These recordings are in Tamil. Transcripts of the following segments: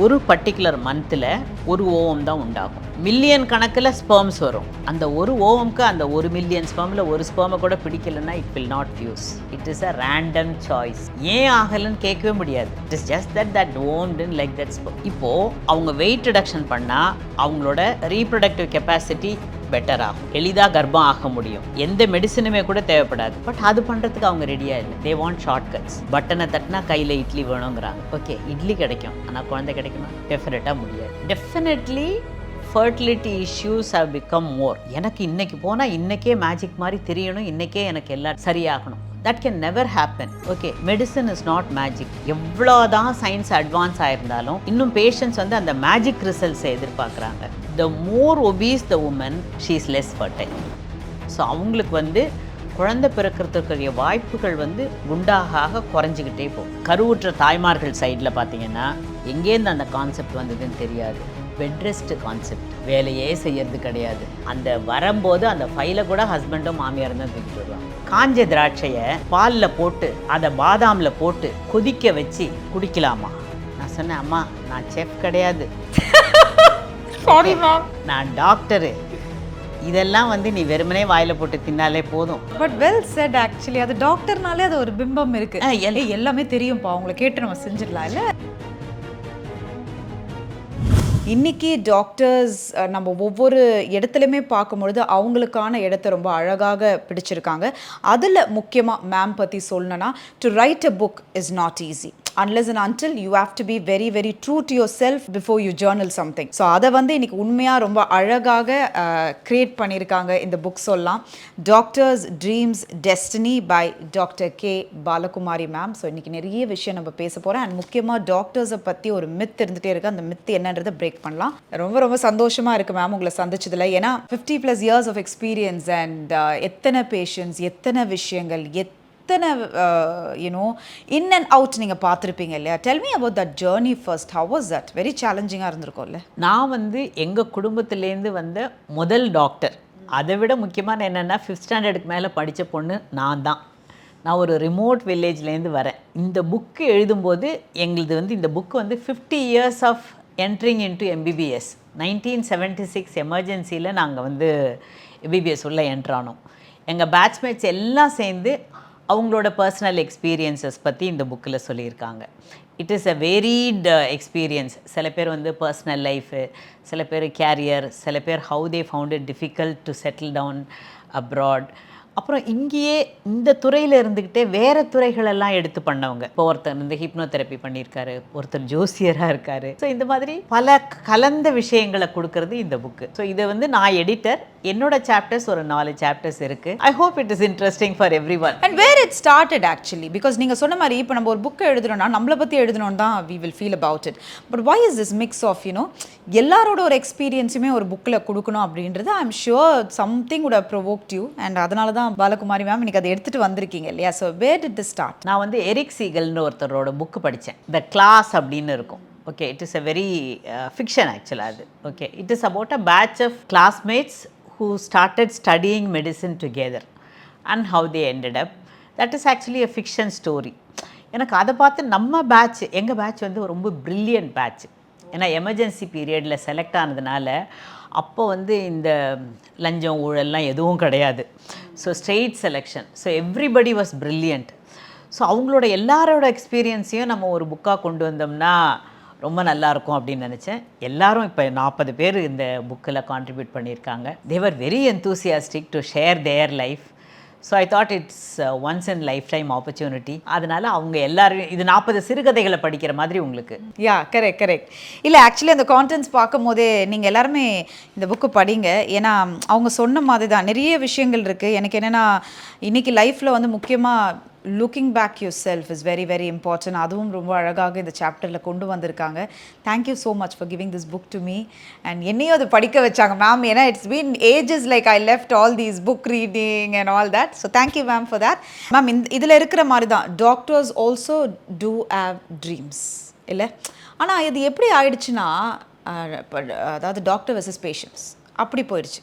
ஒரு பர்டிகுலர் மந்தில் ஒரு ஓவம் தான் உண்டாகும். மில்லியன் கணக்கில் ஸ்பெர்ம்ஸ் வரும். அந்த ஒரு ஓவம்க்கு அந்த 1,000,000 ஸ்பெர்மில் ஒரு ஸ்பெர்மை கூட பிடிக்கலன்னா it will not fuse. It is a random choice. ஏன் ஆகலன்னு கேட்கவே முடியாது. It is just that ovum didn't like that sperm. இப்போது அவங்க வெயிட் ரிடக்ஷன் பண்ணால் அவங்களோட ரீப்ரொடக்டிவ் கெப்பாசிட்டி பெட்டர் ஆகும். எளிதாக கர்ப்பம் ஆக முடியும். எந்த மெடிசனுமே கூட தேவைப்படாது. பட் அது பண்ணுறதுக்கு அவங்க ரெடியாக இல்லை. They want short cuts. பட்டனை தட்டினா கையில் இட்லி வேணுங்கிறாங்க. ஓகே, இட்லி கிடைக்கும், ஆனால் குழந்தை கிடைக்குமா? டெஃபினட்டாக முடியாது. Definitely fertility issues have become more. எனக்கு இன்னைக்கு போனால் இன்றைக்கே மேஜிக் மாதிரி தெரியணும், இன்றைக்கே எனக்கு எல்லாம் சரியாகணும். That can never happen. Okay, medicine is not magic. எவ்வளோதான் சயின்ஸ் அட்வான்ஸ் ஆயிருந்தாலும் இன்னும் பேஷண்ட்ஸ் வந்து அந்த மேஜிக் ரிசல்ட்ஸை எதிர்பார்க்குறாங்க. The more obese the woman, she is less fertile. So அவங்களுக்கு வந்து குழந்தை பிறக்கிறதுக்குரிய வாய்ப்புகள் வந்து குண்டாக குறைஞ்சிக்கிட்டே போகும். கருவுற்ற தாய்மார்கள் சைடில் பார்த்தீங்கன்னா எங்கேருந்து அந்த கான்செப்ட் வந்ததுன்னு தெரியாது. பெட் ரெஸ்ட் கான்செப்ட், வேலையே செய்யறது கிடையாது. அந்த வரும்போது அந்த ஃபைலை கூட ஹஸ்பண்டும் மாமியார் தான் தூக்கிட்டு வருவாங்க. காஞ்ச திராட்சையை பாலில் போட்டு அதை பாதாமில் போட்டு கொதிக்க வச்சு குடிக்கலாமா? நான் சொன்னேன், அம்மா நான் செஃப் கிடையாது, நான் டாக்டரு. இதெல்லாம் வந்து நீ வெறுமனே வாயில போட்டு தின்னாலே போதும். But well set. ஆக்சுவலி அது டாக்டர்னாலே அது ஒரு பிம்பம் இருக்கு. எல்லாமே தெரியும்ப்பா, அவங்களை கேட்டு நம்ம செஞ்சிடலாம் இல்லை? இன்றைக்கி டாக்டர்ஸ் நம்ம ஒவ்வொரு இடத்துலையுமே பார்க்கும்பொழுது அவங்களுக்கான இடத்த ரொம்ப அழகாக பிடிச்சிருக்காங்க. அதில் முக்கியமாக மேம் பற்றி சொல்லணுன்னா, to right a book is not easy. Unless and until you have to be very very true to yourself before you journal something. So அதை வந்து இன்றைக்கி உண்மையாக ரொம்ப அழகாக க்ரியேட் பண்ணியிருக்காங்க இந்த புக் சொல்லலாம். Doctors dreams destiny by doctor K Balakumari ma'am. So இன்றைக்கி நிறைய விஷயம் நம்ம பேச போகிறோம். அண்ட் முக்கியமாக டாக்டர்ஸை பற்றி ஒரு மித் இருந்துகிட்டே இருக்குது. அந்த மித் என்னன்றதை பிரேக் பண்ணலாம். ரொம்ப ரொம்ப சந்தோஷமாக இருக்குது மேம் உங்களை சந்திச்சதில். ஏன்னா 50+ years of experience அண்ட் எத்தனை பேஷண்ட்ஸ், எத்தனை விஷயங்கள், எத்தனை இன் அண்ட் அவுட் நீங்கள் பார்த்துருப்பீங்க இல்லையா? Tell me about that journey first. How was that? Very சேலஞ்சிங்காக இருந்திருக்கும்ல. நான் வந்து எங்கள் குடும்பத்துலேருந்து வந்த முதல் டாக்டர். அதை விட முக்கியமான என்னென்னா 5th ஸ்டாண்டர்டுக்கு மேலே படித்த பொண்ணு நான் தான். நான் ஒரு ரிமோட் வில்லேஜ்லேருந்து வரேன். இந்த புக்கு எழுதும்போது எங்களுது வந்து இந்த புக்கு வந்து 50 years of entering into MBBS. 1976 எமர்ஜென்சியில் நாங்கள் வந்து MBBS உள்ள என்ட்ரானோம். எங்கள் பேட்ச்மேட்ஸ் எல்லாம் சேர்ந்து அவங்களோட பர்சனல் எக்ஸ்பீரியன்ஸஸ் பற்றி இந்த புக்கில் சொல்லியிருக்காங்க. It is a varied experience. சில பேர் வந்து பர்சனல் லைஃபு, சில பேர் கேரியர், சில பேர் how they found it difficult to settle down abroad. அப்புறம் இங்கேயே இந்த துறையில் இருந்துக்கிட்டே வேறு துறைகளெல்லாம் எடுத்து பண்ணவங்க. இப்போ ஒருத்தர் வந்து ஹிப்னோதெரப்பி பண்ணியிருக்காரு, ஒருத்தர் ஜோசியராக இருக்கார். ஸோ இந்த மாதிரி பல கலந்த விஷயங்களை கொடுக்கறது இந்த புக்கு. ஸோ இதை வந்து நான் எடிட்டர். என்னோட சாப்டர்ஸ் ஒரு 4 சாப்டர்ஸ் இருக்குது. I hope it is interesting for everyone. And where it started actually, because நீங்கள் சொன்ன மாதிரி இப்போ நம்ம ஒரு புக்கை எழுதுனோம்னா நம்மளை பற்றி எழுதணும் தான் we will feel about it. But why is this mix of எல்லாரோட ஒரு எக்ஸ்பீரியன்ஸுமே ஒரு புக்கில் கொடுக்கணும் அப்படின்றது I am sure something would have provoked you. And அதனால தான் பாலகுமாரி மேம் இன்னைக்கு அதை எடுத்துகிட்டு வந்திருக்கீங்க இல்லையா? So where did this start? நான் வந்து எரிக் சீகல்னு ஒருத்தரோட புக்கு படித்தேன். த கிளாஸ் அப்படின்னு இருக்கும். Okay, it is a very fiction ஆக்சுவலாக அது. Okay, it is about a batch of classmates who started studying medicine together and how they ended up. That is actually a fiction story. எனக்கு அதை பார்த்து நம்ம பேட்ச், எங்கள் பேட்ச் வந்து ரொம்ப ப்ரில்லியன்ட் பேட்ச். ஏன்னா எமர்ஜென்சி பீரியடில் செலக்ட் ஆனதுனால அப்போ வந்து இந்த லஞ்சம் ஊழல்லாம் எதுவும் கிடையாது. So straight selection. So everybody was brilliant. So அவங்களோட எல்லாரோட எக்ஸ்பீரியன்ஸையும் நம்ம ஒரு புக்காக கொண்டு வந்தோம்னா ரொம்ப நல்லாயிருக்கும் அப்படின்னு நினச்சேன். எல்லாரும் இப்போ 40 பேர் இந்த புக்கில் கான்ட்ரிபியூட் பண்ணியிருக்காங்க. They were very enthusiastic to share their life. So I thought it's once in life time opportunity. அதனால் அவங்க எல்லாரும் இது 40 சிறுகதைகளை படிக்கிற மாதிரி உங்களுக்கு. Yeah, correct. இல்லை ஆக்சுவலி அந்த கான்டென்ட்ஸ் பார்க்கும் போதே நீங்கள் எல்லாருமே இந்த புக்கு படிங்க. ஏன்னா அவங்க சொன்ன மாதிரி தான் நிறைய விஷயங்கள் இருக்குது. எனக்கு என்னென்னா இன்றைக்கி லைஃப்பில் வந்து முக்கியமாக looking back yourself is very very important. அதுவும் ரொம்ப அழகாக இந்த சாப்டரில் கொண்டு வந்திருக்காங்க. Thank you so much for giving this book to me. And என்னையும் அது படிக்க வச்சாங்க மேம். ஏன்னா it's been ages like I left all these book reading and all that. So thank you ma'am for that. Ma'am இதில் இருக்கிற மாதிரி தான் doctors also do have dreams இல்லை? ஆனால் இது எப்படி ஆயிடுச்சுன்னா அதாவது டாக்டர் வெர்சஸ் பேஷண்ட்ஸ் அப்படி போயிடுச்சு.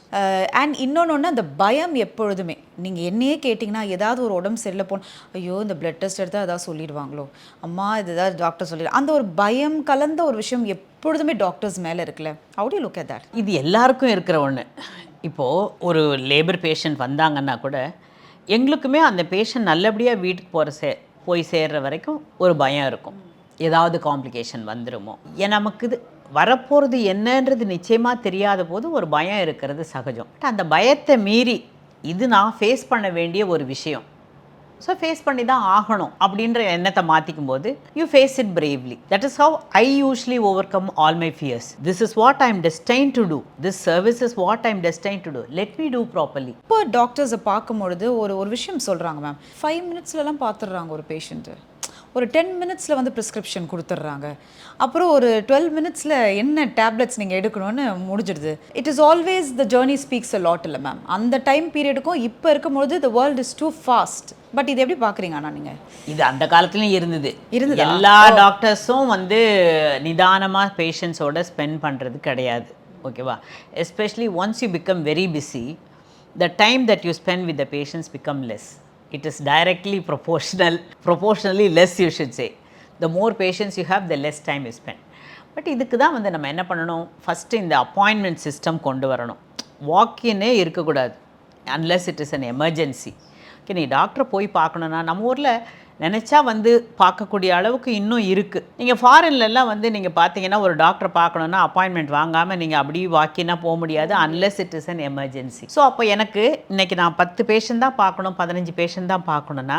அண்ட் இன்னொன்று அந்த பயம் எப்பொழுதுமே நீங்கள் என்னையே கேட்டிங்கன்னா ஏதாவது ஒரு உடம்பு சரியில்லை போன ஐயோ இந்த பிளட் டெஸ்ட் எடுத்தால் ஏதாவது சொல்லிடுவாங்களோ அம்மா இது ஏதாவது டாக்டர் சொல்லிடு அந்த ஒரு பயம் கலந்த ஒரு விஷயம் எப்பொழுதுமே டாக்டர்ஸ் மேலே இருக்குல்ல. How do you look at that? இது எல்லாருக்கும் இருக்கிற ஒன்று. இப்போது ஒரு லேபர் பேஷண்ட் வந்தாங்கன்னா கூட எங்களுக்குமே அந்த பேஷண்ட் நல்லபடியாக வீட்டுக்கு போய் சேர்ற வரைக்கும் ஒரு பயம் இருக்கும், ஏதாவது காம்ப்ளிகேஷன் வந்துடுமோ. நமக்கு இது வரப்போகிறது என்னன்றது நிச்சயமாக தெரியாத போது ஒரு பயம் இருக்கிறது சகஜம். அந்த பயத்தை மீறி இது நான் ஃபேஸ் பண்ண வேண்டிய ஒரு விஷயம், ஸோ ஃபேஸ் பண்ணி தான் ஆகணும் அப்படின்ற எண்ணத்தை மாற்றிக்கும் போது you face it bravely. That is how I usually overcome all my fears. This is what I am destine to do, this service is what I am destine to do, let me do properly. இப்போ டாக்டர்ஸை பார்க்கும்பொழுது ஒரு விஷயம் சொல்கிறாங்க மேம், 5 மினிட்ஸ்லலாம் பார்த்துடுறாங்க ஒரு பேஷண்ட்டு, ஒரு 10 மினிட்ஸில் வந்து ப்ரிஸ்கிரிப்ஷன் கொடுத்துட்றாங்க, அப்புறம் ஒரு 12 மினிட்ஸில் என்ன டேப்லெட்ஸ் நீங்கள் எடுக்கணும்னு முடிஞ்சிடுது. It is always the journey speaks a lot இல்லை மேம். அந்த டைம் பீரியடுக்கும் இப்போ இருக்கும்பொழுது the world is too fast. But இது எப்படி பார்க்குறீங்க? ஆனால் நீங்கள் இது அந்த காலத்துலையும் இருந்தது. எல்லா டாக்டர்ஸும் வந்து நிதானமாக பேஷண்ட்ஸோட ஸ்பெண்ட் பண்ணுறது கிடையாது, ஓகேவா? Especially once you become very busy, the time that you spend with the patients become less. It is directly proportionally less, you should say. The more patients you have, the less time you spend. But இதுக்கு தான் வந்து நம்ம என்ன பண்ணணும், ஃபஸ்ட்டு இந்த அப்பாயின்மெண்ட் சிஸ்டம் கொண்டு வரணும். வாக்கின்னே இருக்கக்கூடாது unless it is an emergency. Okay, நீ டாக்டரை போய் பார்க்கணுன்னா நம்ம ஊரில் நினச்சா வந்து பார்க்கக்கூடிய அளவுக்கு இன்னும் இருக்குது. நீங்கள் ஃபாரின்லலாம் வந்து நீங்கள் பார்த்தீங்கன்னா ஒரு டாக்டரை பார்க்கணுன்னா அப்பாயின்மெண்ட் வாங்காமல் நீங்கள் அப்படியே வாக்கினா போக முடியாது unless it is an emergency. So அப்போ எனக்கு இன்றைக்கி நான் 10 பேஷண்ட் தான் பார்க்கணும், 15 பேஷண்ட் தான் பார்க்கணுன்னா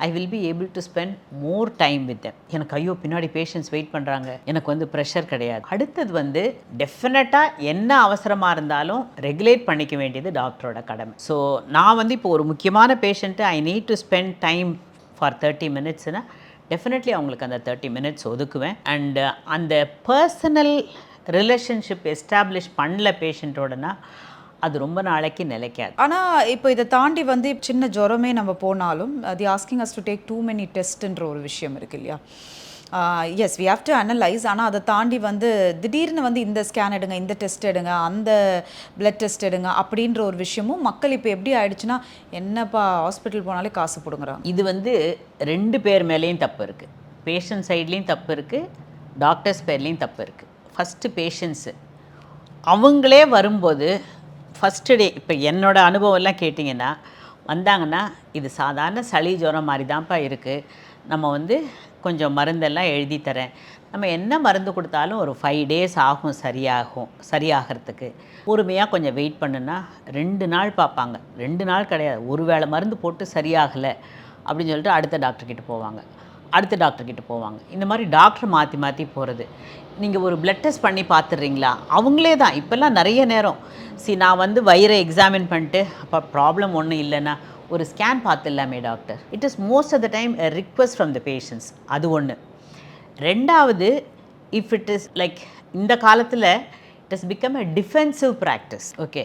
I will be able to spend more time with them. எனக்கு ஐயோ பின்னாடி பேஷண்ட்ஸ் வெயிட் பண்ணுறாங்க, எனக்கு வந்து ப்ரெஷர் கிடையாது. அடுத்தது வந்து டெஃபினட்டாக என்ன அவசரமாக இருந்தாலும் ரெகுலேட் பண்ணிக்க வேண்டியது டாக்டரோட கடமை. ஸோ நான் வந்து இப்போ ஒரு முக்கியமான patient I need to spend time for 30 மினிட்ஸ்னா டெஃபினெட்லி அவங்களுக்கு அந்த 30 மினிட்ஸ் ஒதுக்குவேன். அண்டு அந்த பர்சனல் ரிலேஷன்ஷிப் எஸ்டாப்ளிஷ் பண்ணல பேஷண்ட்டோடனா அது ரொம்ப நாளைக்கு நிலைக்காது. ஆனால் இப்போ இதை தாண்டி வந்து சின்ன ஜுரமே நம்ம போனாலும் the asking us to take too many டெஸ்ட்ன்ற ஒரு விஷயம் இருக்கு இல்லையா? Yes we have to analyse. ஆனால் அதை தாண்டி வந்து திடீர்னு வந்து இந்த ஸ்கேன் எடுங்க, இந்த டெஸ்ட் எடுங்க, அந்த பிளட் டெஸ்ட் எடுங்க அப்படின்ற ஒரு விஷயமும் மக்கள் இப்போ எப்படி ஆயிடுச்சுன்னா என்னப்பா ஹாஸ்பிட்டல் போனாலே காசு போடுங்கிறாங்க. இது வந்து 2 பேர் மேலேயும் தப்பு இருக்குது. பேஷண்ட் சைட்லேயும் தப்பு இருக்குது, டாக்டர்ஸ் பேர்லேயும் தப்பு இருக்குது. ஃபஸ்ட்டு பேஷண்ட்ஸு அவங்களே வரும்போது ஃபஸ்ட்டு டே இப்போ என்னோடய அனுபவம்லாம் கேட்டிங்கன்னா வந்தாங்கன்னா இது சாதாரண சளி ஜுரம் மாதிரி தான்ப்பா இருக்குது, நம்ம வந்து கொஞ்சம் மருந்தெல்லாம் எழுதி தரேன், நம்ம என்ன மருந்து கொடுத்தாலும் ஒரு 5 டேஸ் ஆகும் சரியாகிறதுக்கு, பொறுமையாக கொஞ்சம் வெயிட் பண்ணுன்னா 2 நாள் பார்ப்பாங்க. 2 நாள் கிடையாது, ஒரு வேளை மருந்து போட்டு சரியாகலை அப்படின்னு சொல்லிட்டு அடுத்த டாக்டர்கிட்ட போவாங்க. இந்த மாதிரி டாக்டர் மாற்றி மாற்றி போகிறது. நீங்கள் ஒரு பிளட் டெஸ்ட் பண்ணி பார்த்துடுறீங்களா, அவங்களே தான் இப்போல்லாம் நிறைய நேரம் நான் வந்து வயிறை எக்ஸாமின் பண்ணிட்டு அப்போ ப்ராப்ளம் ஒன்றும் இல்லைன்னா ஒரு ஸ்கேன் பார்த்துடலாமே doctor. It is most of the time a request from the patients. அது ஒன்று. ரெண்டாவது, இஃப் இட் இஸ் லைக் இந்த காலத்தில் it is become a defensive practice. Okay,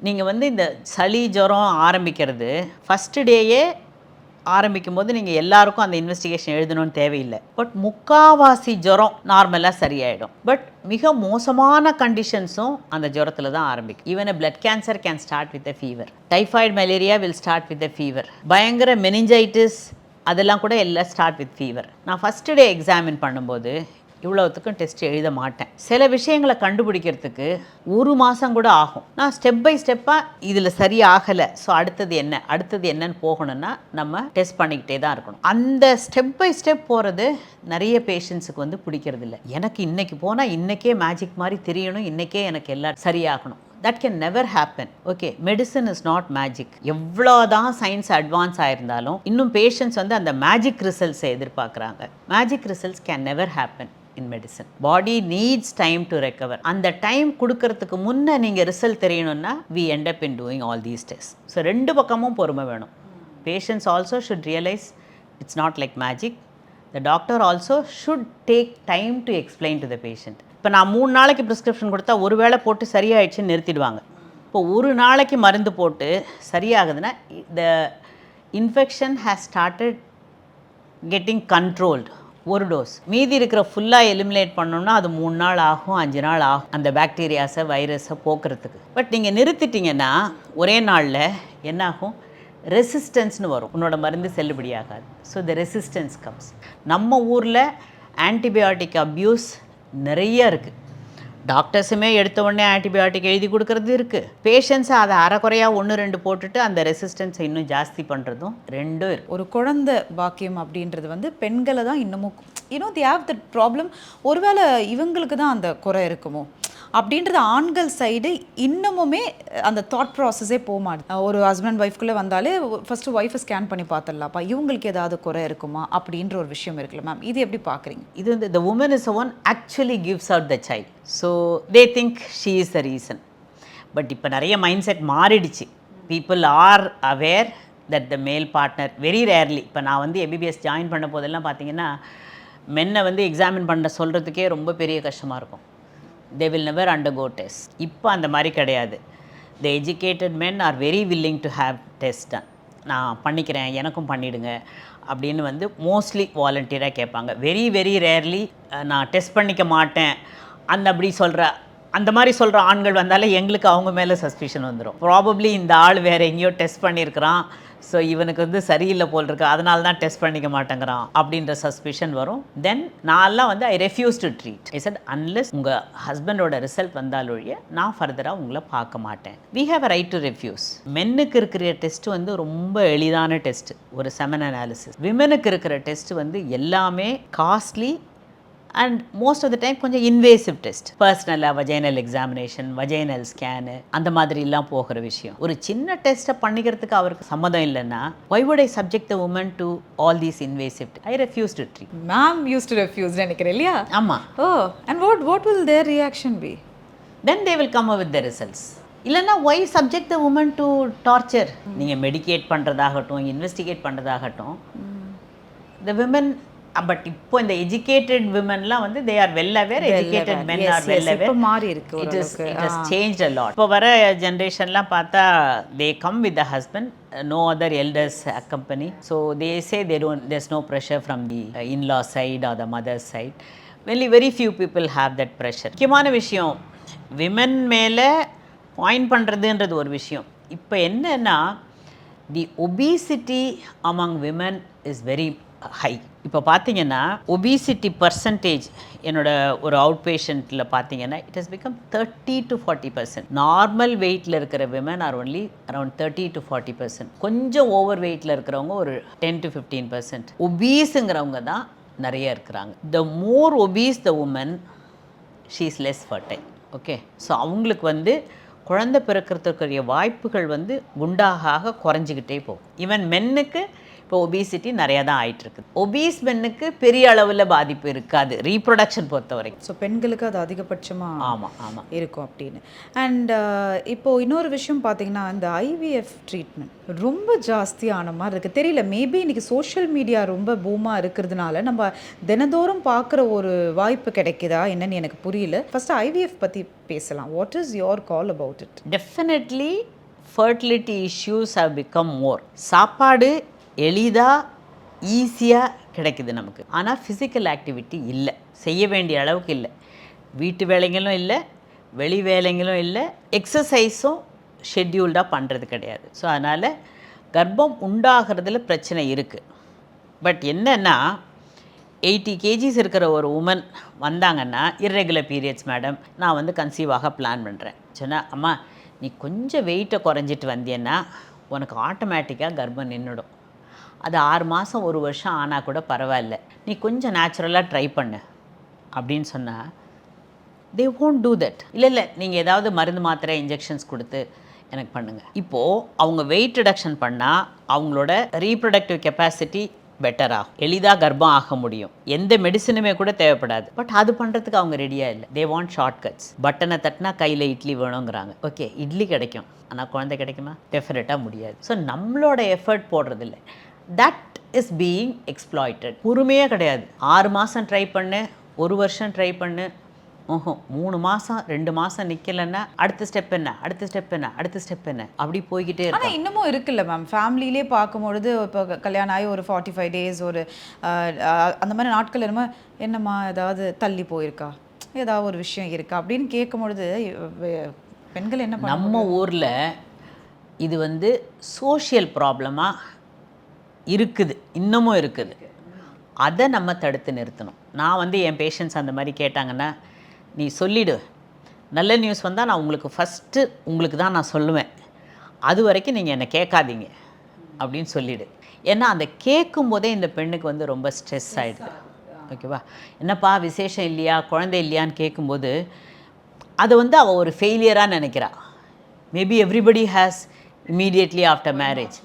நீங்கள் வந்து இந்த சளி ஜுரம் ஆரம்பிக்கிறது ஃபஸ்ட்டு டேயே ஆரம்பிக்கும் போது நீங்கள் எல்லாருக்கும் அந்த இன்வெஸ்டிகேஷன் எழுதணும்னு தேவையில்லை. பட் முக்காவாசி ஜுரம் நார்மலாக சரியாயிடும். பட் மிக மோசமான கண்டிஷன்ஸும் அந்த ஜுரத்தில் தான் ஆரம்பிக்கும். Even a blood cancer can start with a fever. Typhoid malaria will start with a fever. பயங்கர மெனிஞ்சைட்டிஸ் அதெல்லாம் கூட எல்லாம் ஸ்டார்ட் வித் ஃபீவர். நான் ஃபஸ்ட்டு டே எக்ஸாமின் பண்ணும்போது இவ்வளோத்துக்கும் டெஸ்ட் எழுத மாட்டேன். சில விஷயங்களை கண்டுபிடிக்கிறதுக்கு 1 மாதம் கூட ஆகும். நான் ஸ்டெப் பை ஸ்டெப்பாக இதில் சரியாகலை, ஸோ அடுத்தது என்னன்னு போகணும்னா நம்ம டெஸ்ட் பண்ணிக்கிட்டே தான் இருக்கணும். அந்த ஸ்டெப் பை ஸ்டெப் போகிறது நிறைய பேஷண்ட்ஸுக்கு வந்து பிடிக்கிறது இல்லை. எனக்கு இன்றைக்கி போனால் இன்றைக்கே மேஜிக் மாதிரி தெரியணும், இன்றைக்கே எனக்கு எல்லாம் சரியாகணும். That can never happen. Okay, medicine is not magic. எவ்வளோ தான் சயின்ஸ் அட்வான்ஸ் ஆயிருந்தாலும் இன்னும் பேஷண்ட்ஸ் வந்து அந்த மேஜிக் ரிசல்ட்ஸை எதிர்பார்க்குறாங்க. Magic results can never happen in medicine. Body needs time to recover. அந்த டைம் கொடுக்கறதுக்கு முன்னே நீங்கள் ரிசல்ட் தெரியணும்னா we end up in doing all these tests. So 2 பக்கமும் பொறுமை வேணும். Patients also should realize it's not like magic. The doctor also should take time to explain to the patient. இப்போ நான் 3 நாளைக்கு ப்ரிஸ்கிரிப்ஷன் கொடுத்தா ஒரு வேளை போட்டு சரியாயிடுச்சுன்னு நிறுத்திடுவாங்க. இப்போ ஒரு நாளைக்கு மருந்து போட்டு சரியாகுதுன்னா the infection has started getting controlled. ஒரு டோஸ். மீதி இருக்கிற ஃபுல்லாக எலிமினேட் பண்ணோம்னா அது 3 நாள் ஆகும், 5 நாள் ஆகும் அந்த பாக்டீரியாஸை வைரஸை போக்குறதுக்கு. பட் நீங்கள் நிறுத்திட்டீங்கன்னா ஒரே நாளில் என்ன ஆகும், ரெசிஸ்டன்ஸ்னு வரும், உன்னோட மருந்து செல்லுபடியாகாது. So the resistance comes. நம்ம ஊரில் ஆன்டிபயோட்டிக் அப்யூஸ் நிறைய இருக்குது. டாக்டர்ஸுமே எடுத்த உடனே ஆன்டிபயோட்டிக் எழுதி கொடுக்கறது இருக்குது. பேஷண்ட்ஸை அதை அரைக்குறையாக 1-2 போட்டுட்டு அந்த ரெசிஸ்டன்ஸை இன்னும் ஜாஸ்தி பண்ணுறதும் ரெண்டும் இருக்குது. ஒரு குழந்தை பாக்கியம் அப்படின்றது வந்து பெண்களை தான் இன்னமும் தி ஹேவ் தட் ப்ராப்ளம். ஒருவேளை இவங்களுக்கு தான் அந்த குறை இருக்குமோ அப்படின்றது ஆண்கள் சைடு இன்னமுமே அந்த தாட் ப்ராசஸே போக மாட்டேன். ஒரு ஹஸ்பண்ட் ஒய்ஃப்குள்ளே வந்தாலே ஃபஸ்ட்டு ஒய்ஃபை ஸ்கேன் பண்ணி பார்த்துடலாப்பா, இவங்களுக்கு ஏதாவது குறை இருக்குமா அப்படின்ற ஒரு விஷயம் இருக்குல்ல மேம், இது எப்படி பார்க்குறீங்க? இது வந்து the woman is the one actually gives out the child, so they think she is the reason. But இப்போ நிறைய மைண்ட் செட் மாறிடுச்சு. People are aware that the மேல் பார்ட்னர் வெரி ரேர்லி. இப்போ நான் வந்து எம்பிபிஎஸ் ஜாயின் பண்ண போதெல்லாம் பார்த்தீங்கன்னா மென்னை வந்து எக்ஸாமின் பண்ண சொல்கிறதுக்கே ரொம்ப பெரிய கஷ்டமாக இருக்கும். they will never undergo test. இப்போ அந்த மாதிரி கிடையாது. the educated men are very willing to have test done. நான் பண்ணிக்கிறேன், எனக்கும் பண்ணிவிடுங்க அப்படின்னு வந்து மோஸ்ட்லி வாலண்டியராக கேட்பாங்க. வெரி வெரி ரேர்லி நான் டெஸ்ட் பண்ணிக்க மாட்டேன் அந்த மாதிரி சொல்கிற ஆண்கள் வந்தாலே எங்களுக்கு அவங்க மேலே சஸ்பிஷன் வந்துடும். ப்ராபப்ளி இந்த ஆள் வேறு எங்கேயோ டெஸ்ட் பண்ணியிருக்கிறான், ஸோ இவனுக்கு வந்து சரியில்லை போல் இருக்கு, அதனால தான் டெஸ்ட் பண்ணிக்க மாட்டேங்கிறான் அப்படின்ற சஸ்பிஷன் வரும். தென் நான்லாம் வந்து I refuse to treat. I said unless உங்கள் ஹஸ்பண்டோட ரிசல்ட் வந்தாலொழிய நான் ஃபர்தராக உங்களை பார்க்க மாட்டேன். We have a right to refuse. மென்னுக்கு இருக்கிற டெஸ்ட் வந்து ரொம்ப எளிதான டெஸ்ட், ஒரு செமன் அனாலிசிஸ். விமெனுக்கு இருக்கிற டெஸ்ட் வந்து எல்லாமே costly and most of the time கொஞ்சம் இன்வேசிவ் டெஸ்ட். பர்சனலாக வஜைனல் எக்ஸாமினேஷன், வஜைனல் ஸ்கேனு அந்த மாதிரிலாம் போகிற விஷயம். ஒரு சின்ன டெஸ்ட்டை பண்ணிக்கிறதுக்கு அவருக்கு சம்மதம் இல்லைன்னா why would I subject the woman to all these invasive tests? I refuse to treat. Ma'am used to refuse நினைக்கிறேன் இல்லையா? ஆமாம். And what will their reaction be? Then they will come up with the results. இல்லைன்னா why subject the woman to torture? நீங்கள் மெடிக்கேட் பண்ணுறதாகட்டும், இன்வெஸ்டிகேட் பண்ணுறதாகட்டும், the women. பட் இப்போ இந்த எஜுகேட்டட் விமன்லாம் வந்து they are well aware, educated men are well aware. மாறி இருக்கு, it has changed a lot. இப்போ வர ஜென்ரேஷன்லாம் பார்த்தா they come with the husband, no other elders accompany, so they say there's no pressure from the in-law side or the mother side. Very few people have that pressure. முக்கியமான விஷயம் விமன் மேலே பாயிண்ட் பண்ணுறதுன்றது ஒரு விஷயம். இப்போ என்னன்னா the obesity among women is very high. இப்போ பார்த்தீங்கன்னா ஒபிசிட்டி பர்சன்டேஜ் என்னோட ஒரு அவுட் பேஷண்ட்டில் பார்த்தீங்கன்னா it has become 30 to 40%. Normal வெயிட்டில் இருக்கிற women are only around 30 to 40%. கொஞ்சம் ஓவர் வெயிட்டில் இருக்கிறவங்க ஒரு 10 to 15%. ஒபீஸுங்கிறவங்க தான் நிறைய இருக்கிறாங்க. The more obese the woman, she is less fertile. Okay, so அவங்களுக்கு வந்து குழந்தை பிறக்கிறதுக்குரிய வாய்ப்புகள் வந்து குண்டாக குறைஞ்சிக்கிட்டே போகும். ஈவன் மென்னுக்கு இப்போ ஒபிசிட்டி நிறையா தான் ஆகிட்டுருக்கு. ஒபீஸ் பெண்ணுக்கு பெரிய அளவில் பாதிப்பு இருக்காது ரீப்ரொடக்ஷன் பொறுத்த வரைக்கும். ஸோ பெண்களுக்கு அது அதிகபட்சமாக ஆமாம் இருக்கும் அப்படின்னு. அண்ட் இப்போது இன்னொரு விஷயம் பார்த்தீங்கன்னா இந்த ஐவிஎஃப் ட்ரீட்மெண்ட் ரொம்ப ஜாஸ்தியான மாதிரி இருக்குது. தெரியல, மேபி இன்றைக்கி சோஷியல் மீடியா ரொம்ப பூமாக இருக்கிறதுனால நம்ம தினந்தோறும் பார்க்குற ஒரு வாய்ப்பு கிடைக்குதா என்னன்னு எனக்கு புரியல. ஃபஸ்ட்டு ஐவிஎஃப் பற்றி பேசலாம். What is your call about it? Definitely fertility issues have become more. சாப்பாடு எளிதாக ஈஸியாக கிடைக்குது நமக்கு, ஆனால் ஃபிசிக்கல் ஆக்டிவிட்டி இல்லை, செய்ய வேண்டிய அளவுக்கு இல்லை. வீட்டு வேலைங்களும் இல்லை, வெளி வேலைங்களும் இல்லை, எக்ஸசைஸும் ஷெட்யூல்டாக பண்ணுறது கிடையாது. ஸோ அதனால் கர்ப்பம் உண்டாகிறதுல பிரச்சனை இருக்குது. பட் என்னென்னா 80 kgs இருக்கிற ஒரு உமன் வந்தாங்கன்னா இர்ரெகுலர் பீரியட்ஸ் மேடம், நான் வந்து கன்சீவ் ஆக பிளான் பண்ணுறேன் சொன்னால், அம்மா நீ கொஞ்சம் வெயிட்டை குறைஞ்சிட்டு வந்தேன்னா உனக்கு ஆட்டோமேட்டிக்காக கர்ப்பம் நின்றுடும். அது 6 மாதம் 1 வருஷம் ஆனால் கூட பரவாயில்ல, நீ கொஞ்சம் நேச்சுரலாக ட்ரை பண்ணு அப்படின்னு சொன்னால் தே won't do that. இல்லை நீங்கள் ஏதாவது மருந்து மாத்திரை இன்ஜெக்ஷன்ஸ் கொடுத்து எனக்கு பண்ணுங்கள். இப்போது அவங்க வெயிட் ரிடக்ஷன் பண்ணால் அவங்களோட ரீப்ரொடக்டிவ் கெப்பாசிட்டி பெட்டராக எளிதாக கர்ப்பம் ஆக முடியும். எந்த மெடிசனுமே கூட தேவைப்படாது. பட் அது பண்ணுறதுக்கு அவங்க ரெடியாக இல்லை. They want short cuts. பட்டனை தட்டினா கையில் இட்லி வேணுங்கிறாங்க. ஓகே, இட்லி கிடைக்கும், ஆனால் குழந்தை கிடைக்குமா? டெஃபினட்டாக முடியாது. ஸோ நம்மளோட எஃபர்ட் போடுறதில்லை. That is being exploited. பொறுமையே கிடையாது. 6 மாதம் ட்ரை பண்ணு, 1 வருஷம் ட்ரை பண்ணு, ஓஹோ 3 மாதம் 2 மாதம் நிற்கலைன்னா அடுத்த ஸ்டெப் என்ன, அடுத்த ஸ்டெப் என்ன, அடுத்த ஸ்டெப் என்ன, அப்படி போய்கிட்டே ஆனா இருக்கும். இன்னமும் இருக்குல்ல மேம், ஃபேமிலியிலே பார்க்கும்பொழுது இப்போ கல்யாணம் ஆகி ஒரு 45 டேஸ் ஒரு அந்த மாதிரி நாட்கள் என்னம்மா ஏதாவது தள்ளி போயிருக்கா, ஏதாவது ஒரு விஷயம் இருக்கா அப்படின்னு கேட்கும்பொழுது பெண்கள் என்ன பண்ண நம்ம ஊரில் இது வந்து சோஷியல் ப்ராப்ளமாக இருக்குது, இன்னமும் இருக்குது. அதை நம்ம தடுத்து நிறுத்தணும். நான் வந்து என் பேஷண்ட்ஸ் அந்த மாதிரி கேட்டாங்கன்னா, நீ சொல்லிவிடு, நல்ல நியூஸ் வந்தால் நான் உங்களுக்கு ஃபஸ்ட்டு உங்களுக்கு தான் நான் சொல்லுவேன், அது வரைக்கும் நீங்கள் என்னை கேட்காதீங்க அப்படின்னு சொல்லிவிடு. ஏன்னா அந்த கேட்கும்போதே இந்த பெண்ணுக்கு வந்து ரொம்ப ஸ்ட்ரெஸ் ஆகிடுது. ஓகேவா, என்னப்பா விசேஷம் இல்லையா, குழந்தை இல்லையான்னு கேட்கும்போது அதை வந்து அவள் ஒரு ஃபெயிலியராக நினைக்கிறா. Maybe everybody has immediately after marriage,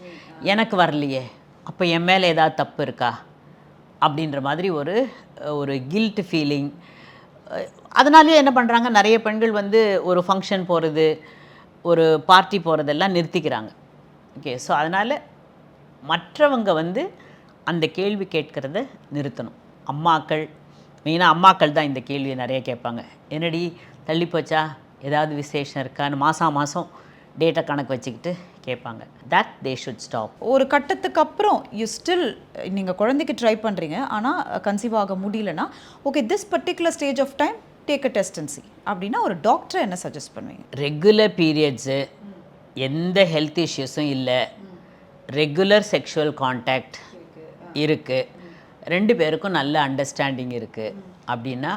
எனக்கு வரலையே, அப்போ என் மேலே ஏதாவது தப்பு இருக்கா அப்படின்ற மாதிரி ஒரு கில்ட் ஃபீலிங். அதனாலேயே என்ன பண்ணுறாங்க, நிறைய பெண்கள் வந்து ஒரு ஃபங்க்ஷன் போகிறது, ஒரு பார்ட்டி போகிறதெல்லாம் நிறுத்திக்கிறாங்க. ஓகே, ஸோ அதனால் மற்றவங்க வந்து அந்த கேள்வி கேட்குறத நிறுத்தணும். அம்மாக்கள், மெயினாக அம்மாக்கள் தான் இந்த கேள்வியை நிறைய கேட்பாங்க. என்னடி தள்ளி போச்சா, ஏதாவது விசேஷம் இருக்கான்னு மாதம் டேட்டை கணக்கு வச்சுக்கிட்டு கேட்பாங்க. That they should stop. ஒரு கட்டத்துக்கு அப்புறம் நீங்கள் குழந்தைக்கு ட்ரை பண்ணுறீங்க, ஆனால் கன்சீவ் ஆக முடியலன்னா, okay this particular stage of time take a test and see அப்படின்னா ஒரு டாக்டரை என்ன சஜஸ்ட் பண்ணுவீங்க? ரெகுலர் பீரியட்ஸு, எந்த ஹெல்த் இஷ்யூஸும் இல்லை, ரெகுலர் செக்ஷுவல் கான்டாக்ட் இருக்குது, 2 பேருக்கும் நல்ல அண்டர்ஸ்டாண்டிங் இருக்குது அப்படின்னா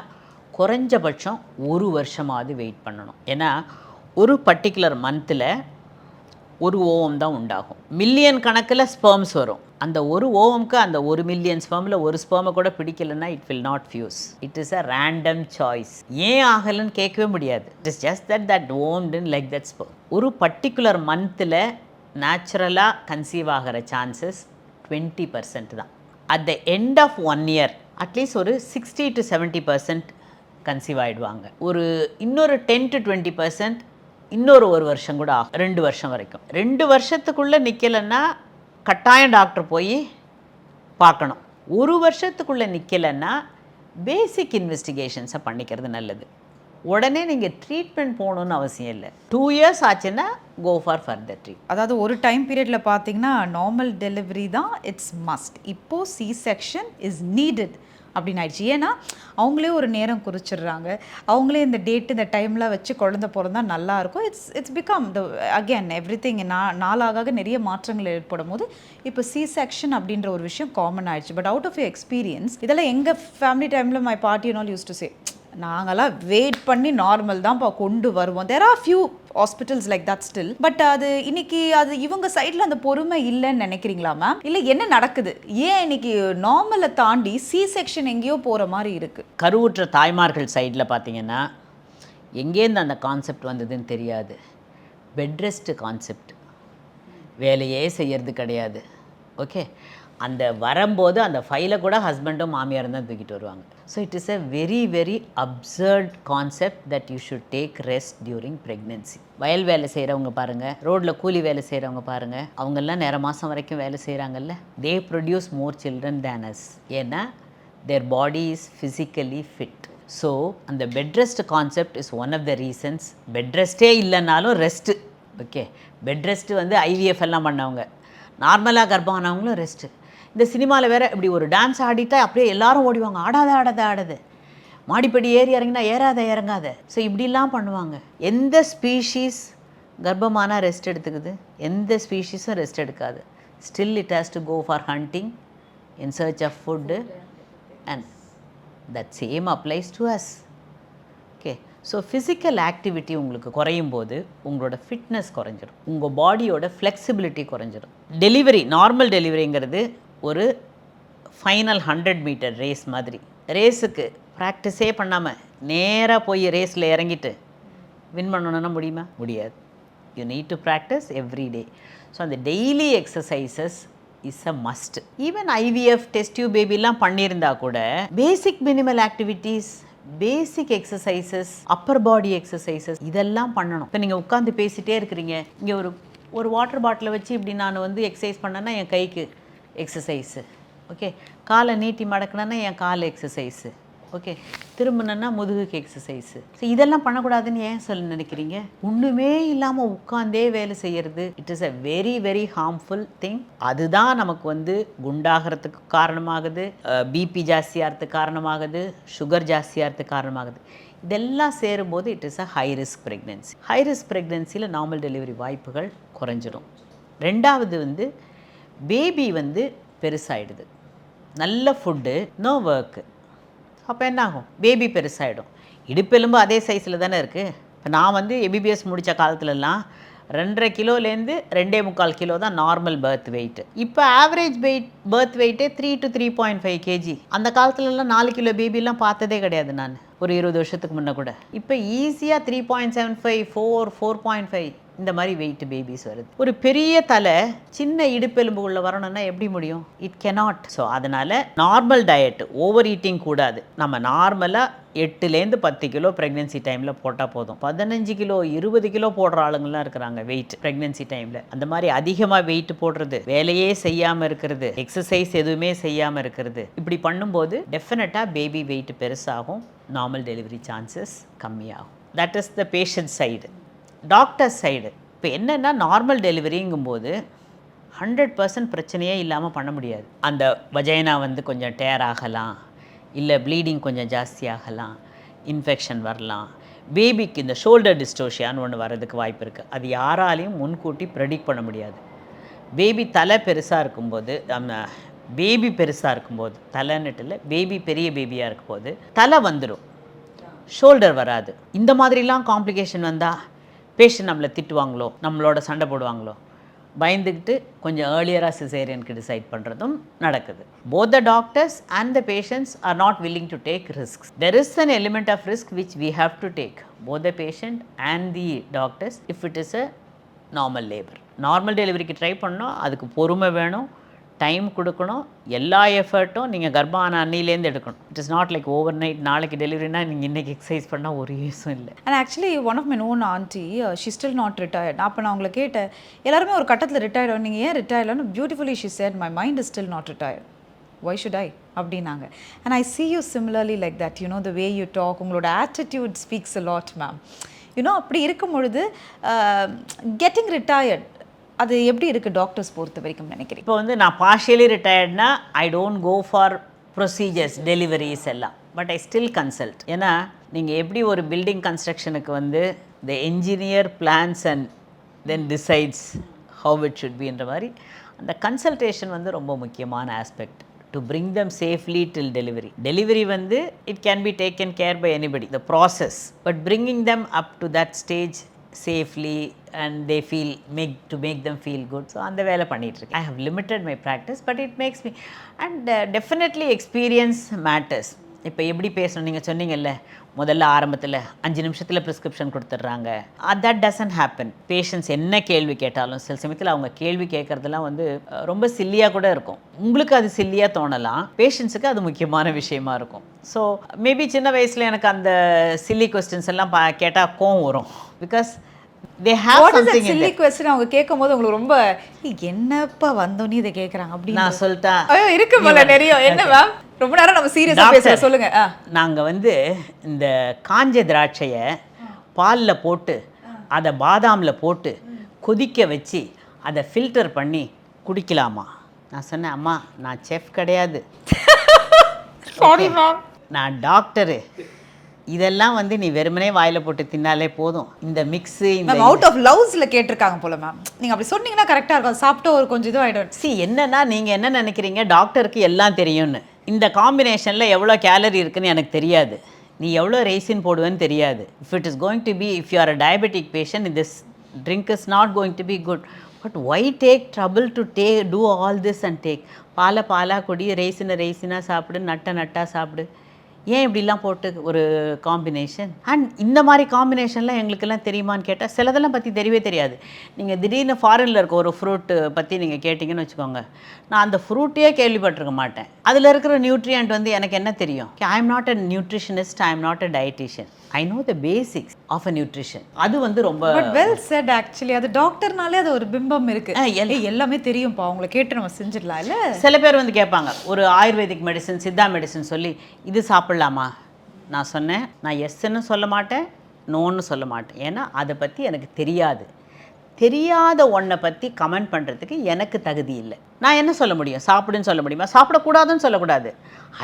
குறைஞ்சபட்சம் 1 வருஷமாவது வெயிட் பண்ணணும். ஏன்னா ஒரு பர்டிகுலர் மந்தில் ஒரு ஓவம் தான் உண்டாகும். மில்லியன் கணக்கில் ஸ்பெர்ம்ஸ் வரும். அந்த ஒரு ஓவம்க்கு அந்த 1 மில்லியன் ஸ்பெர்மில் ஒரு ஸ்பெர்மை கூட பிடிக்கலைன்னா it will not fuse. It is a random choice. ஏன் ஆகலைன்னு கேட்கவே முடியாது. It is just that ovum didn't like that sperm. ஒரு பர்டிகுலர் மந்தில் நேச்சுரலாக கன்சீவ் ஆகிற சான்சஸ் 20% தான். At the end of 1 year at least ஒரு 60 to 70% கன்சீவ் ஆகிடுவாங்க. இன்னொரு 10 to 20% இன்னொரு 1 வருஷம் கூட ஆகும், 2 வருஷம் வரைக்கும். 2 வருஷத்துக்குள்ளே நிற்கலைன்னா கட்டாயம் டாக்டர் போய் பார்க்கணும். 1 வருஷத்துக்குள்ளே நிற்கலைன்னா பேசிக் இன்வெஸ்டிகேஷன்ஸை பண்ணிக்கிறது நல்லது. உடனே நீங்கள் ட்ரீட்மெண்ட் போகணுன்னு அவசியம் இல்லை. 2 years ஆச்சுன்னா கோ ஃபார் ஃபர்தர் ட்ரீட். அதாவது ஒரு டைம் பீரியடில் பார்த்தீங்கன்னா நார்மல் டெலிவரி தான் இட்ஸ் மஸ்ட், இப்போது சி செக்ஷன் இஸ் நீடட் அப்படின்னு ஆயிடுச்சு. ஏன்னா அவங்களே ஒரு நேரம் குறிச்சிடுறாங்க, அவங்களே இந்த டேட்டு இந்த டைமில் வச்சு குழந்தை பிறந்தா நல்லாயிருக்கும். It's become the again every thing நாளாக நிறைய மாற்றங்கள் ஏற்படும் போது இப்போ சி செக்ஷன் அப்படின்ற ஒரு விஷயம் காமன் ஆயிடுச்சு. But out of your experience, இதெல்லாம் எங்கள் ஃபேமிலி டைமில் my party and all use to say, நாங்களாம் வெயிட் பண்ணி நார்மல் தான்ப்பா கொண்டு வருவோம். There are few hospitals like that still. But அது இன்னைக்கு இவங்க சைடில் அந்த பொறுமை இல்லைன்னு நினைக்கிறீங்களா மேம்? இல்லை என்ன நடக்குது, ஏன் இன்னைக்கு நார்மலை தாண்டி சி செக்ஷன் எங்கேயோ போகிற மாதிரி இருக்குது? கருவுற்ற தாய்மார்கள் சைடில் பார்த்தீங்கன்னா எங்கேருந்து அந்த கான்செப்ட் வந்ததுன்னு தெரியாது. பெட் ரெஸ்ட் கான்செப்ட், வேலையே செய்யறது கிடையாது. ஓகே, அந்த வரும்போது அந்த ஃபைலை கூட ஹஸ்பண்டும் மாமியாரும் தான் தூக்கிட்டு வருவாங்க. So it is a very very absurd concept that you should take rest during pregnancy. வயல் வேலை செய்கிறவங்க பாருங்கள், ரோட்டில் கூலி வேலை செய்கிறவங்க பாருங்கள், அவங்கெல்லாம் நேர மாதம் வரைக்கும் வேலை செய்கிறாங்கல்ல. they produce more children than us. ஏன்னா their body is physically fit. So அந்த bed rest concept is one of the reasons. Bed ரெஸ்ட்டே இல்லைனாலும் ரெஸ்ட்டு. ஓகே, பெட் ரெஸ்ட்டு வந்து IVF எல்லாம் பண்ணவங்க, நார்மலாக கர்ப்பம் ஆனவங்களும் ரெஸ்ட்டு. இந்த சினிமாவில் வேறு இப்படி ஒரு டான்ஸ் ஆடிட்டா அப்படியே எல்லாரும் ஓடிவாங்க, ஆடாத மாடிப்படி ஏறி இறங்கினா ஏறாத இறங்காத. ஸோ இப்படிலாம் பண்ணுவாங்க. எந்த ஸ்பீஷீஸ் கர்ப்பமான ரெஸ்ட் எடுத்துக்குது? எந்த ஸ்பீஷீஸும் ரெஸ்ட் எடுக்காது. Still it has to go for hunting in search of food and that same applies to us. Okay, so physical activity உங்களுக்கு குறையும் போது உங்களோட ஃபிட்னஸ் குறைஞ்சிடும், உங்கள் பாடியோட ஃப்ளெக்சிபிலிட்டி குறைஞ்சிடும். டெலிவரி, நார்மல் டெலிவரிங்கிறது ஒரு ஃபைனல் 100 மீட்டர் ரேஸ் மாதிரி. ரேஸுக்கு ப்ராக்டிஸே பண்ணாமல் நேராக போய் ரேஸில் இறங்கிட்டு வின் பண்ணணுன்னா முடியுமா? முடியாது. You need to practise every day. So அந்த daily exercises is a must. Even IVF test tube பேபிலாம் பண்ணியிருந்தா கூட basic minimal activities, basic exercises, upper body exercises இதெல்லாம் பண்ணணும். இப்போ நீங்கள் உட்காந்து பேசிகிட்டே இருக்கிறீங்க, இங்கே ஒரு வாட்டர் பாட்டிலை வச்சு இப்படி நான் வந்து எக்ஸசைஸ் பண்ணேன்னா என் கைக்கு எக்ஸசைஸு. ஓகே, காலை நீட்டி மடக்கினேன்னா என் கால் எக்ஸசைஸு. ஓகே, திரும்பினா முதுகுக்கு எக்ஸசைஸு. ஸோ இதெல்லாம் பண்ணக்கூடாதுன்னு ஏன் நினைக்கிறீங்க? ஒன்றுமே இல்லாமல் உட்காந்தே வேலை செய்கிறது, it is a very very harmful thing. அதுதான் நமக்கு வந்து குண்டாகிறதுக்கு காரணமாகுது, பிபி ஜாஸ்தியாகிறதுக்கு காரணமாகுது, சுகர் ஜாஸ்தியாகிறதுக்கு காரணமாகுது. இதெல்லாம் சேரும்போது it is a high risk pregnancy. High risk ப்ரெக்னென்சியில் நார்மல் டெலிவரி வாய்ப்புகள் குறைஞ்சிடும். ரெண்டாவது வந்து பேபி வந்து பெருசாகிடுது, நல்ல ஃபுட்டு, நோ ஒர்க்கு. அப்போ என்ன ஆகும்? பேபி பெருசாகிடும். இடுப்பெலும்பு அதே சைஸில் தானே இருக்குது. இப்போ நான் வந்து எபிபிஎஸ் முடித்த காலத்துலலாம் 2.5 கிலோலேருந்து 2.25 கிலோ தான் நார்மல் பர்த் வெயிட். இப்போ ஆவரேஜ் பர்த் வெயிட்டே 3 to 3.5 kg. அந்த காலத்துலலாம் 4 கிலோ பேபிலாம் பார்த்ததே கிடையாது நான், ஒரு 20 வருஷத்துக்கு முன்னே கூட. இப்போ ஈஸியாக 3.75, 4, 4.5 இந்த மாதிரி வெயிட் பேபிஸ் வருது. ஒரு பெரிய தலை சின்ன இடுப்பெலும்பு உள்ள வரணும்னா எப்படி முடியும்? It cannot. ஸோ அதனால் நார்மல் டயட், ஓவர் ஈட்டிங் கூடாது. நம்ம நார்மலாக 8லேருந்து 10 கிலோ ப்ரெக்னென்சி டைமில் போட்டால் போதும். 15 கிலோ 20 கிலோ போடுற ஆளுங்கள்லாம் இருக்கிறாங்க வெயிட் ப்ரெக்னென்சி டைமில். அந்த மாதிரி அதிகமாக வெயிட் போடுறது, வேலையே செய்யாமல் இருக்கிறது, எக்ஸசைஸ் எதுவுமே செய்யாமல் இருக்கிறது, இப்படி பண்ணும்போது டெஃபினட்டாக பேபி வெயிட் பெருசாகும், நார்மல் டெலிவரி சான்சஸ் கம்மியாகும். That is the patient side. Doctor side இப்போ என்னென்னா, நார்மல் டெலிவரிங்கும்போது 100% பிரச்சனையே இல்லாமல் பண்ண முடியாது. அந்த வஜைனா வந்து கொஞ்சம் டேர் ஆகலாம், இல்லை ப்ளீடிங் கொஞ்சம் ஜாஸ்தி ஆகலாம், இன்ஃபெக்ஷன் வரலாம், பேபிக்கு இந்த ஷோல்டர் டிஸ்டோஷியான்னு ஒன்று வர்றதுக்கு வாய்ப்பு இருக்குது. அது யாராலையும் முன்கூட்டி ப்ரெடிக்ட் பண்ண முடியாது. பேபி தலை பெருசாக இருக்கும்போது, பேபி பெருசாக இருக்கும்போது, தலைன்னுட்டு இல்லை, பேபி பெரிய பேபியாக இருக்கும்போது தலை வந்துடும், ஷோல்டர் வராது. இந்த மாதிரிலாம் காம்ப்ளிகேஷன் வந்தால் பேஷண்ட் நம்மளை திட்டுவாங்களோ, நம்மளோட சண்டை போடுவாங்களோ, பயந்துக்கிட்டு கொஞ்சம் ஏர்லியராக சிசேரியனுக்கு டிசைட் பண்ணுறதும் நடக்குது. Both the doctors and the patients R not willing to take risks. There is an element of risk which we have to take, both the patient and the doctors, if it is a normal labor. Normal டெலிவரிக்கு ட்ரை பண்ணோம், அதுக்கு பொறுமை வேணும், டைம் கொடுக்கணும், எல்லா எஃபர்ட்டும் நீங்கள் கர்ப்பம் ஆன அன்னிலேருந்து எடுக்கணும். It is not like overnight நாளைக்கு டெலிவரினா நீங்கள் இன்றைக்கி எக்ஸசைஸ் பண்ணால் ஒரு யூஸும் இல்லை. And actually one of my known aunty, she still not retired. அப்போ நான் அவங்களை கேட்டேன், எல்லாருமே ஒரு கட்டத்தில் ரிட்டையர்ட் ஆகும், நீங்கள் ஏன் ரிட்டையர்ட்னு? Beautifully she said, my mind is still not retired, why should I அப்படின்னாங்க. And I see you similarly like that, you know, the way you talk, உங்களோட attitude speaks a lot ma'am. You know அப்படி இருக்கும் பொழுது கெட்டிங் ரிட்டையர்ட் அது எப்படி இருக்குது டாக்டர்ஸ் பொறுத்த வரைக்கும் நினைக்கிறேன்? இப்போ வந்து நான் பார்ஷியலி ரிட்டையர்ட்னா I don't go for procedures, deliveries எல்லாம், பட் ஐ ஸ்டில் கன்சல்ட். ஏன்னா நீங்கள் எப்படி ஒரு பில்டிங் கன்ஸ்ட்ரக்ஷனுக்கு வந்து the engineer plans and then decides how it should பின்ற மாதிரி அந்த கன்சல்டேஷன் வந்து ரொம்ப முக்கியமான aspect to bring them safely till delivery. Delivery வந்து it can be taken care by anybody, the process, but bringing them up to that stage safely and they feel make them feel good. So அந்த வேலை பண்ணிட்டு இருக்கேன். I have limited my practice but it makes me and definitely experience matters. இப்போ எப்படி பேசணும் நீங்கள் சொன்னீங்கல்ல, முதல்ல ஆரம்பத்தில் 5 நிமிஷத்தில் ப்ரிஸ்கிரிப்ஷன் கொடுத்துட்றாங்க, தட் டசன்ட் ஹேப்பன். பேஷண்ட்ஸ் என்ன கேள்வி கேட்டாலும் சில சமயத்தில் அவங்க கேள்வி கேட்குறதுலாம் வந்து ரொம்ப சில்லியாக கூட இருக்கும். உங்களுக்கு அது சில்லியாக தோணலாம், பேஷண்ட்ஸுக்கு அது முக்கியமான விஷயமா இருக்கும். ஸோ மேபி சின்ன வயசில் எனக்கு அந்த சில்லி கொஸ்டின்ஸ் எல்லாம் கேட்டால் கோவம் வரும். Because they have something in silly question அவங்க கேட்கும்போது உங்களுக்கு ரொம்ப என்னப்பா வந்தோனே இதை கேட்குறாங்க அப்படின்னு நான் சொல்லிட்டேன். ஐயோ இருக்கு போல நிறைய. என்ன மேம் ரொம்ப நேரம் நம்ம சீரியஸாக பேசுகிறோம், சொல்லுங்க. நாங்கள் வந்து இந்த காஞ்ச திராட்சையை பாலில் போட்டு அதை பாதாமில் போட்டு கொதிக்க வச்சு அதை ஃபில்டர் பண்ணி குடிக்கலாமா? நான் சொன்னேன், அம்மா நான் செஃப் கிடையாது, நான் டாக்டரு, இதெல்லாம் வந்து நீ வெறுமனே வாயில் போட்டு தின்னாலே போதும். இந்த மிக்ஸு இந்த அவுட் ஆஃப் லவ்ஸில் கேட்டிருக்காங்க போல மேம். நீங்கள் அப்படி சொன்னீங்கன்னா கரெக்டாக இருக்கும், சாப்பிட்டு ஒரு கொஞ்சம் இது ஆகிடும். என்னன்னா நீங்கள் என்ன நினைக்கிறீங்க, டாக்டருக்கு எல்லாம் தெரியும்னு. இந்த காம்பினேஷனில் எவ்வளோ கேலரி இருக்குன்னு எனக்கு தெரியாது, நீ எவ்வளோ ரைசின் போடுவேன்னு தெரியாது. If it is going to be, if you are a diabetic patient, this drink is not going to be good. But why take trouble to do all this and take? பாலாக கொடி, ரைசினாக சாப்பிடு, நட்டாக சாப்பிடு. ஏன் இப்படிலாம் போட்டு ஒரு காம்பினேஷன்? அண்ட் இந்த மாதிரி காம்பினேஷன்லாம் எங்களுக்கெல்லாம் தெரியுமான்னு கேட்டால் சிலதெல்லாம் பற்றி தெரியவே தெரியாது. நீங்கள் திடீர்னு ஃபாரினில் இருக்க ஒரு ஃப்ரூட்டு பற்றி நீங்கள் கேட்டிங்கன்னு வச்சுக்கோங்க, நான் அந்த ஃப்ரூட்டையே கேள்விப்பட்டிருக்க மாட்டேன். அதில் இருக்கிற நியூட்ரியன்ட் வந்து எனக்கு என்ன தெரியும்? I am not a nutritionist, I am not a dietitian, I know the basics of a nutrition. அது வந்து ரொம்ப வெல் செட். ஆக்சுவலி அது டாக்டர்னாலே அது ஒரு பிம்பம் இருக்குது, எல்லாமே தெரியும்ப்பா, அவங்களை கேட்டு நம்ம செஞ்சிடலாம் இல்லை? சில பேர் வந்து கேட்பாங்க, ஒரு ஆயுர்வேதிக் மெடிசன், சித்தா மெடிசன் சொல்லி இது சாப்பிடலாம் சாப்பிட்லாமா? நான் சொன்னேன், நான் எஸ்ன்னு சொல்ல மாட்டேன், நோன்னு சொல்ல மாட்டேன். ஏன்னா அதை பற்றி எனக்கு தெரியாது. தெரியாத ஒன்றை பற்றி கமெண்ட் பண்ணுறதுக்கு எனக்கு தகுதி இல்லை. நான் என்ன சொல்ல முடியும்? சாப்பிடுன்னு சொல்ல முடியுமா? சாப்பிடக்கூடாதுன்னு சொல்லக்கூடாது.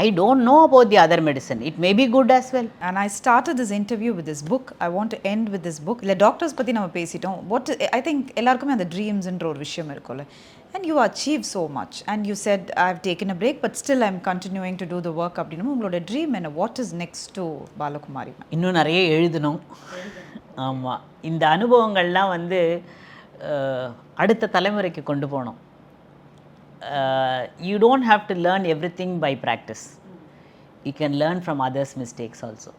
I don't know about the other medicine. It may be good as well. And I started this interview with this book. I want to end with this book. இல்லை டாக்டர்ஸ் பற்றி நம்ம பேசிட்டோம். What I think எல்லாருக்குமே அந்த ட்ரீம்ஸ்ன்ற ஒரு விஷயம் இருக்கும்ல. And you achieve so much. And you said I've taken a break, but still I'm continuing to do the work. அப்படின்னு உங்களோட ட்ரீம் என்ன? What is next to Balakumari? இன்னும் நிறைய எழுதணும். ஆமாம், இந்த அனுபவங்கள்லாம் வந்து அடுத்த தலைமுறைக்கு கொண்டு போகணும். You don't have to learn everything by practice. You can learn from others' mistakes also.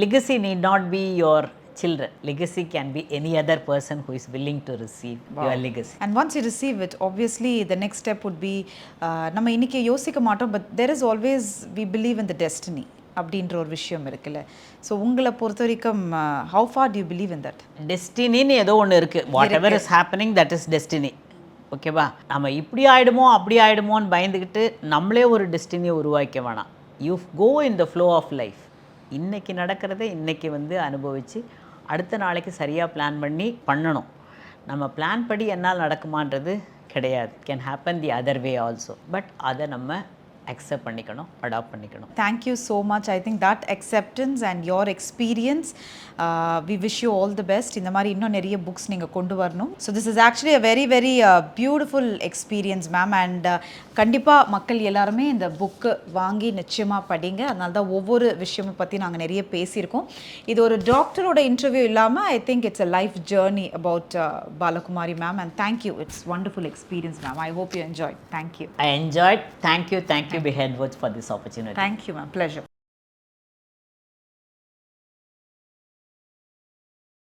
Legacy need not be your children. Legacy can be any other person who is willing to receive your legacy. And once you receive it, obviously the next step would be நம்ம இன்னைக்கு யோசிக்க மாட்டோம், but there is always, we believe in the destiny அப்படின்ற ஒரு விஷயம் இருக்குல்ல. ஸோ உங்களை பொறுத்த வரைக்கும் how far do you believe in that? டெஸ்டினின்னு ஏதோ ஒன்று இருக்குது. What ever is happening, that is destiny. ஓகேவா? நம்ம இப்படி ஆகிடுமோ அப்படி ஆகிடுமோன்னு பயந்துக்கிட்டு நம்மளே ஒரு டெஸ்டினியை உருவாக்க வேணாம். You go in the flow of life. இன்றைக்கி நடக்கிறத இன்றைக்கி வந்து அனுபவித்து அடுத்த நாளைக்கு சரியாக பிளான் பண்ணி பண்ணணும். நம்ம பிளான் படி என்னால் நடக்குமான்றது கிடையாது. Can happen the other way also. But அதை நம்ம அக்செப்ட் பண்ணிக்கணும், அடாப்ட் பண்ணிக்கணும். Thank you so much. I think that acceptance and your experience, we wish you all the best. இந்த மாதிரி இன்னும் நிறைய புக்ஸ் நீங்கள் கொண்டு வரணும். So this is actually a very very beautiful experience, ma'am. And கண்டிப்பாக மக்கள் எல்லாருமே இந்த புக்கு வாங்கி நிச்சயமாக படிங்க. அதனால தான் ஒவ்வொரு விஷயமும் பற்றி நாங்கள் நிறைய பேசியிருக்கோம். இது ஒரு டாக்டரோட இன்டர்வியூ இல்லாமல் I think it's a life journey about Balakumari ma'am. And thank you. It's wonderful experience, ma'am. I hope you enjoyed. Thank you. I enjoyed. Thank you. Thank you, Behead Words, for this opportunity. Thank you, ma'am. Pleasure.